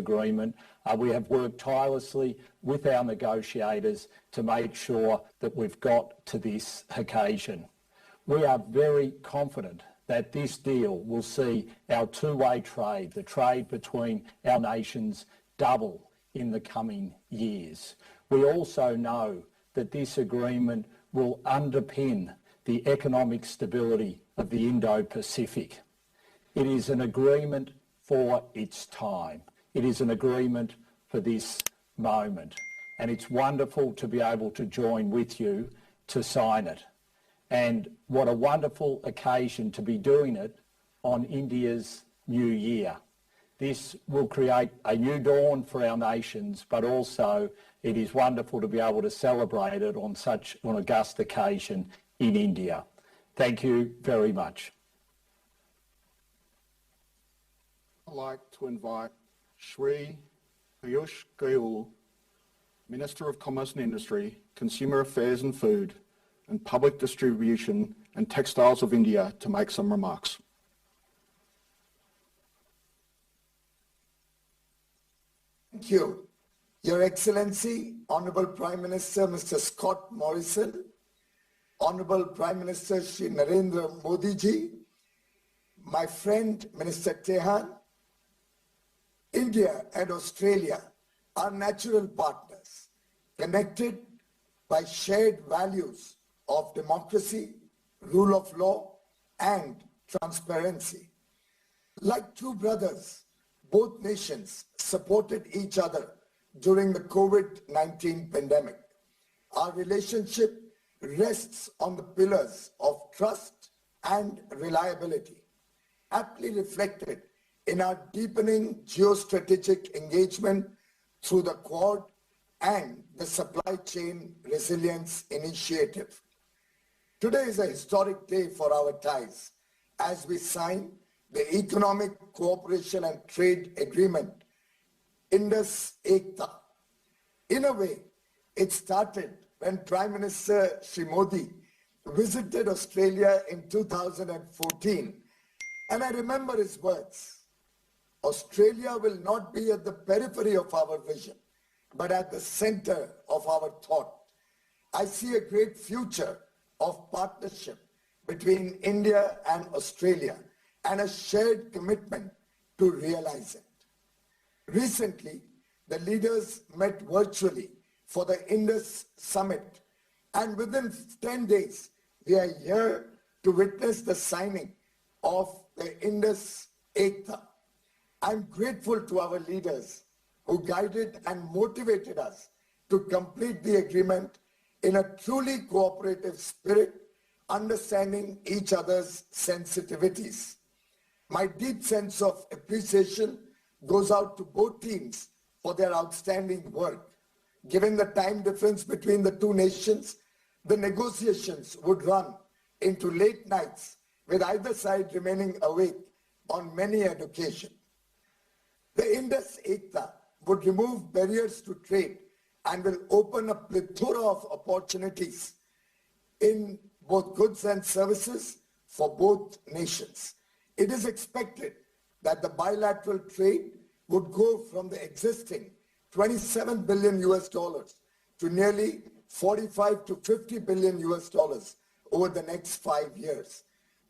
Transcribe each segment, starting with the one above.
agreement. We have worked tirelessly with our negotiators to make sure that we've got to this occasion. We are very confident that this deal will see our two-way trade, the trade between our nations, double in the coming years. We also know that this agreement will underpin the economic stability of the Indo-Pacific. It is an agreement for its time. It is an agreement for this moment. And it's wonderful to be able to join with you to sign it. And what a wonderful occasion to be doing it on India's New Year. This will create a new dawn for our nations, but also it is wonderful to be able to celebrate it on such an august occasion in India. Thank you very much. I'd like to invite Shri Piyush Goyal, Minister of Commerce and Industry, Consumer Affairs and Food, and Public Distribution and Textiles of India to make some remarks. Thank you. Your Excellency, Honourable Prime Minister Mr. Scott Morrison, Honourable Prime Minister Shri Narendra Modi ji, my friend Minister Tehan, India and Australia are natural partners, connected by shared values of democracy, rule of law, and transparency. Like two brothers, both nations supported each other during the COVID-19 pandemic. Our relationship rests on the pillars of trust and reliability, aptly reflected in our deepening geostrategic engagement through the Quad and the Supply Chain Resilience Initiative. Today is a historic day for our ties as we sign the Economic Cooperation and Trade Agreement, Indus Ecta. In a way, it started when Prime Minister Shri Modi visited Australia in 2014, and I remember his words. Australia will not be at the periphery of our vision, but at the center of our thought. I see a great future of partnership between India and Australia and a shared commitment to realize it. Recently, the leaders met virtually for the Indus Summit, and within 10 days, we are here to witness the signing of the Indus Ecta. I'm grateful to our leaders who guided and motivated us to complete the agreement in a truly cooperative spirit, understanding each other's sensitivities. My deep sense of appreciation goes out to both teams for their outstanding work. Given the time difference between the two nations, the negotiations would run into late nights, with either side remaining awake on many an occasion. The Indus Ecta would remove barriers to trade and will open a plethora of opportunities in both goods and services for both nations. It is expected that the bilateral trade would go from the existing 27 billion US dollars to nearly 45 to 50 billion US dollars over the next 5 years.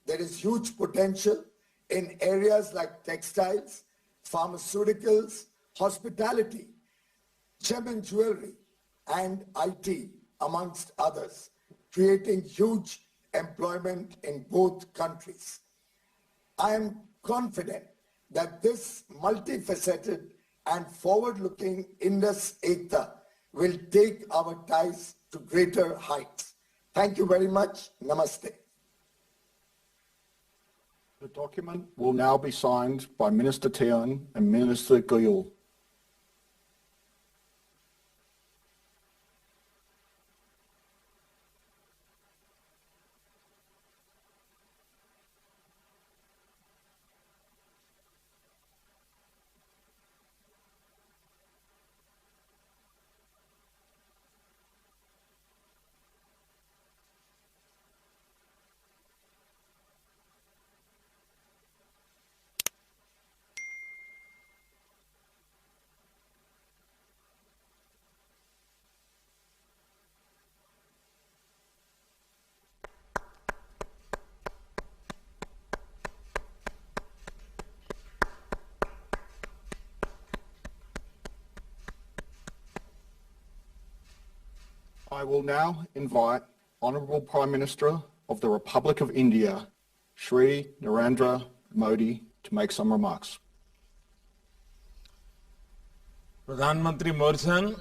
There is huge potential in areas like textiles, pharmaceuticals, hospitality, gem and jewelry, and IT, amongst others, creating huge employment in both countries. I am confident that this multifaceted and forward-looking Indus Ecta will take our ties to greater heights. Thank you very much. Namaste. The document will now be signed by Minister Tehan and Minister Goyal. I will now invite Honourable Prime Minister of the Republic of India, Shri Narendra Modi, to make some remarks. प्रधानमंत्री Morrison,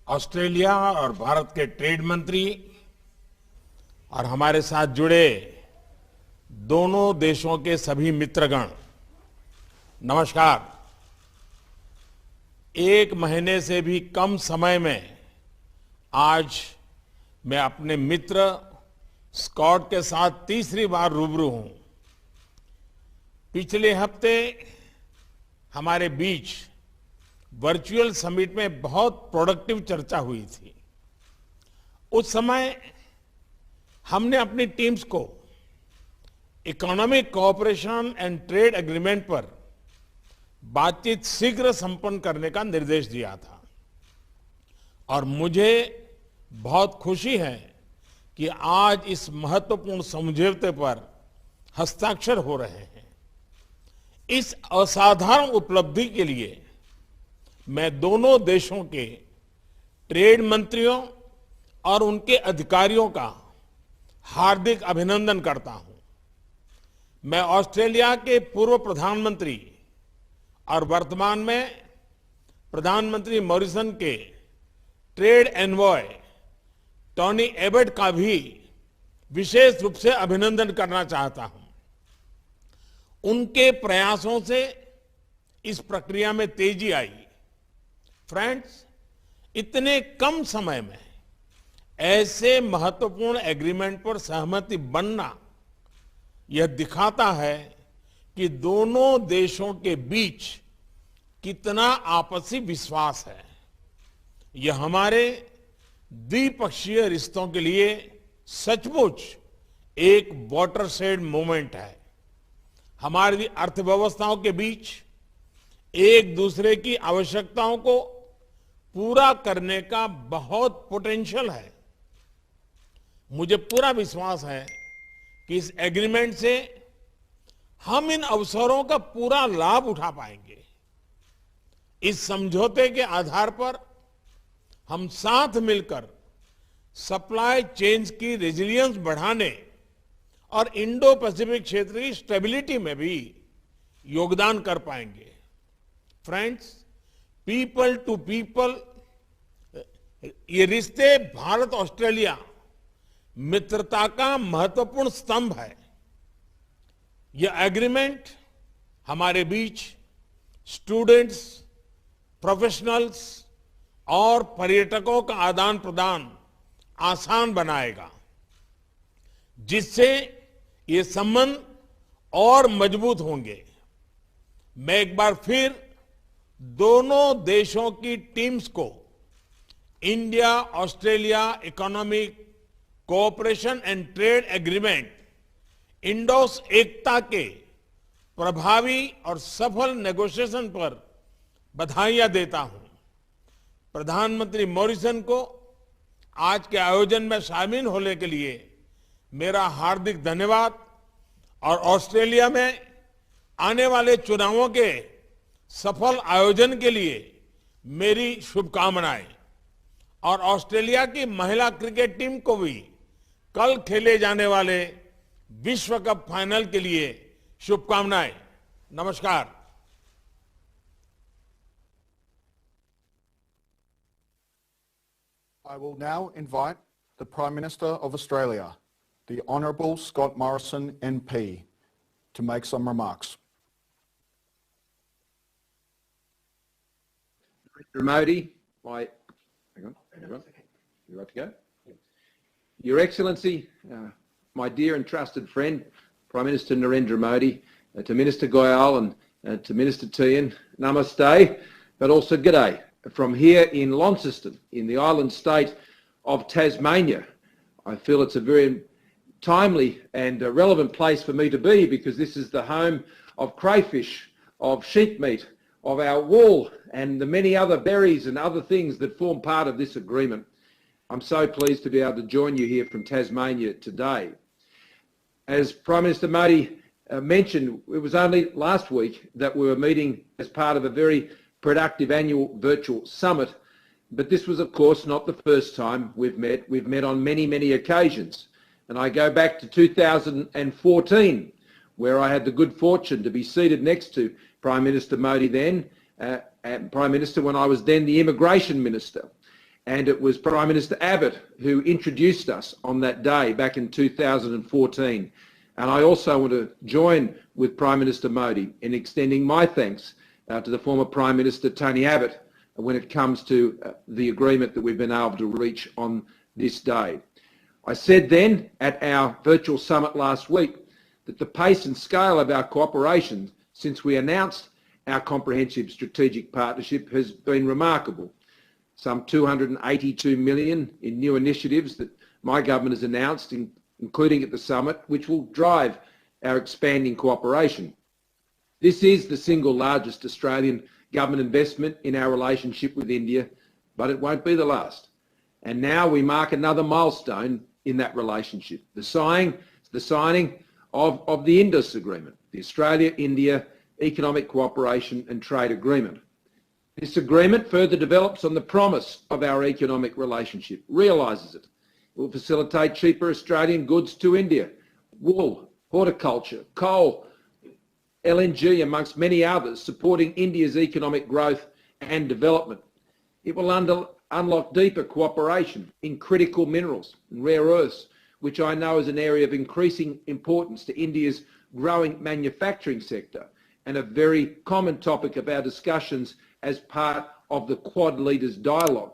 Australia और भारत के trade मंत्री और हमारे साथ जुड़े दोनों देशों के सभी मित्रगण, नमस्कार। एक महीने से भी कम समय में आज मैं अपने मित्र स्कॉट के साथ तीसरी बार रूबरू हूं। पिछले हफ्ते हमारे बीच वर्चुअल समिट में बहुत प्रोडक्टिव चर्चा हुई थी। उस समय हमने अपनी टीम्स को economic cooperation and trade agreement पर बातचीत शीघ्र संपन्न करने का निर्देश दिया था और मुझे बहुत खुशी है कि आज इस महत्वपूर्ण समझौते पर हस्ताक्षर हो रहे हैं। इस असाधारण उपलब्धि के लिए मैं दोनों देशों के ट्रेड मंत्रियों और उनके अधिकारियों का हार्दिक अभिनंदन करता हूं। मैं ऑस्ट्रेलिया के पूर्व प्रधानमंत्री और वर्तमान में प्रधानमंत्री मॉरिसन के ट्रेड एनवॉय टोनी एबट का भी विशेष रूप से अभिनंदन करना चाहता हूं। उनके प्रयासों से इस प्रक्रिया में तेजी आई। फ्रेंड्स, इतने कम समय में ऐसे महत्वपूर्ण एग्रीमेंट पर सहमति बनना यह दिखाता है कि दोनों देशों के बीच कितना आपसी विश्वास है। यह हमारे द्विपक्षीय रिश्तों के लिए सचमुच एक वाटरशेड मोमेंट है। हमारी अर्थव्यवस्थाओं के बीच एक दूसरे की आवश्यकताओं को पूरा करने का बहुत पोटेंशियल है। मुझे पूरा विश्वास है कि इस एग्रीमेंट से हम इन अवसरों का पूरा लाभ उठा पाएंगे। इस समझौते के आधार पर हम साथ मिलकर सप्लाई चेन्स की रेजिलियंस बढ़ाने और इंडो पैसिफिक क्षेत्र की स्टेबिलिटी में भी योगदान कर पाएंगे। फ्रेंड्स, पीपल टू पीपल ये रिश्ते भारत ऑस्ट्रेलिया मित्रता का महत्वपूर्ण स्तंभ है। यह एग्रीमेंट हमारे बीच स्टूडेंट्स, प्रोफेशनल्स और पर्यटकों का आदान प्रदान आसान बनाएगा, जिससे ये संबंध और मजबूत होंगे। मैं एक बार फिर दोनों देशों की टीम्स को India Australia economic cooperation and trade agreement IndAus ECTA के प्रभावी और सफल नेगोशिएशन पर बधाइयां देता हूं। प्रधानमंत्री मॉरिसन को आज के आयोजन में शामिल होने के लिए मेरा हार्दिक धन्यवाद और ऑस्ट्रेलिया में आने वाले चुनावों के सफल आयोजन के लिए मेरी शुभकामनाएं। और ऑस्ट्रेलिया की महिला क्रिकेट टीम को भी कल खेले जाने वाले विश्व कप फाइनल के लिए शुभकामनाएं। नमस्कार। I will now invite the Prime Minister of Australia, the Honourable Scott Morrison MP, to make some remarks. Modi, hang on, you right to go? Your Excellency, my dear and trusted friend, Prime Minister Narendra Modi, to Minister Goyal and to Minister Tian, namaste, but also g'day from here in Launceston, in the island state of Tasmania. I feel it's a very timely and relevant place for me to be because this is the home of crayfish, of sheep meat, of our wool and the many other berries and other things that form part of this agreement. I'm so pleased to be able to join you here from Tasmania today. As Prime Minister Modi mentioned, it was only last week that we were meeting as part of a very productive annual virtual summit But this was, of course, not the first time we've met. We've met on many, many occasions. And I go back to 2014, where I had the good fortune to be seated next to Prime Minister Modi then, Prime Minister when I was then the Immigration Minister. And it was Prime Minister Abbott who introduced us on that day back in 2014. And I also want to join with Prime Minister Modi in extending my thanks to the former Prime Minister Tony Abbott when it comes to the agreement that we've been able to reach on this day. I said then at our virtual summit last week that the pace and scale of our cooperation since we announced our comprehensive strategic partnership has been remarkable. Some 282 million in new initiatives that my government has announced, including at the summit, which will drive our expanding cooperation. This is the single largest Australian government investment in our relationship with India, but it won't be the last. And now we mark another milestone in that relationship, the signing of the Indus Agreement, the Australia-India Economic Cooperation and Trade Agreement. This agreement further develops on the promise of our economic relationship, realises it. It will facilitate cheaper Australian goods to India, wool, horticulture, coal, LNG, amongst many others, supporting India's economic growth and development. It will unlock deeper cooperation in critical minerals and rare earths, which I know is an area of increasing importance to India's growing manufacturing sector and a very common topic of our discussions as part of the Quad Leaders Dialogue,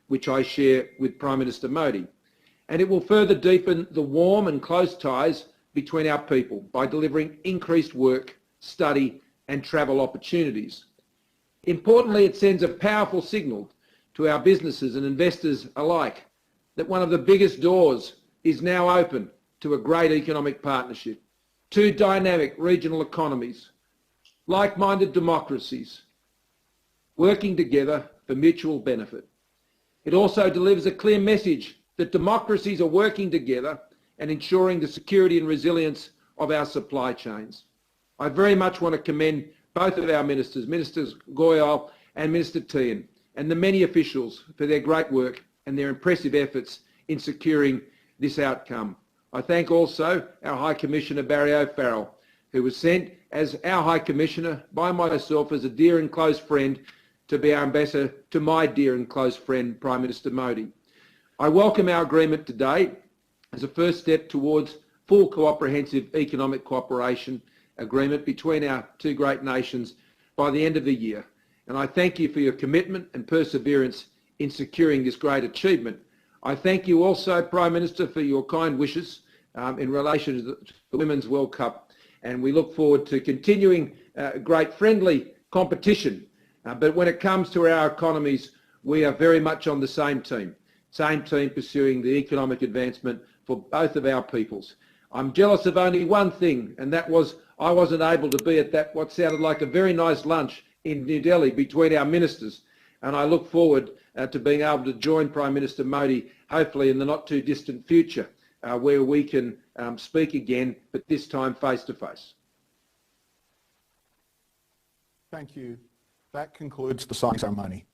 which I share with Prime Minister Modi. And it will further deepen the warm and close ties between our people by delivering increased work, study and travel opportunities. Importantly, it sends a powerful signal to our businesses and investors alike that one of the biggest doors is now open to a great economic partnership, two dynamic regional economies, like-minded democracies, working together for mutual benefit. It also delivers a clear message that democracies are working together and ensuring the security and resilience of our supply chains. I very much want to commend both of our ministers, Ministers Goyal and Minister Tehan, and the many officials for their great work and their impressive efforts in securing this outcome. I thank also our High Commissioner Barry O'Farrell, who was sent as our High Commissioner by myself as a dear and close friend to be our ambassador to my dear and close friend, Prime Minister Modi. I welcome our agreement today as a first step towards full comprehensive economic cooperation agreement between our two great nations by the end of the year. And I thank you for your commitment and perseverance in securing this great achievement. I thank you also, Prime Minister, for your kind wishes in relation to the Women's World Cup. And we look forward to continuing great friendly competition. But when it comes to our economies, we are very much on the same team pursuing the economic advancement for both of our peoples. I'm jealous of only one thing, and that was I wasn't able to be at that what sounded like a very nice lunch in New Delhi between our ministers. And I look forward to being able to join Prime Minister Modi, hopefully in the not too distant future, where we can speak again, but this time face to face. Thank you. That concludes the signing ceremony.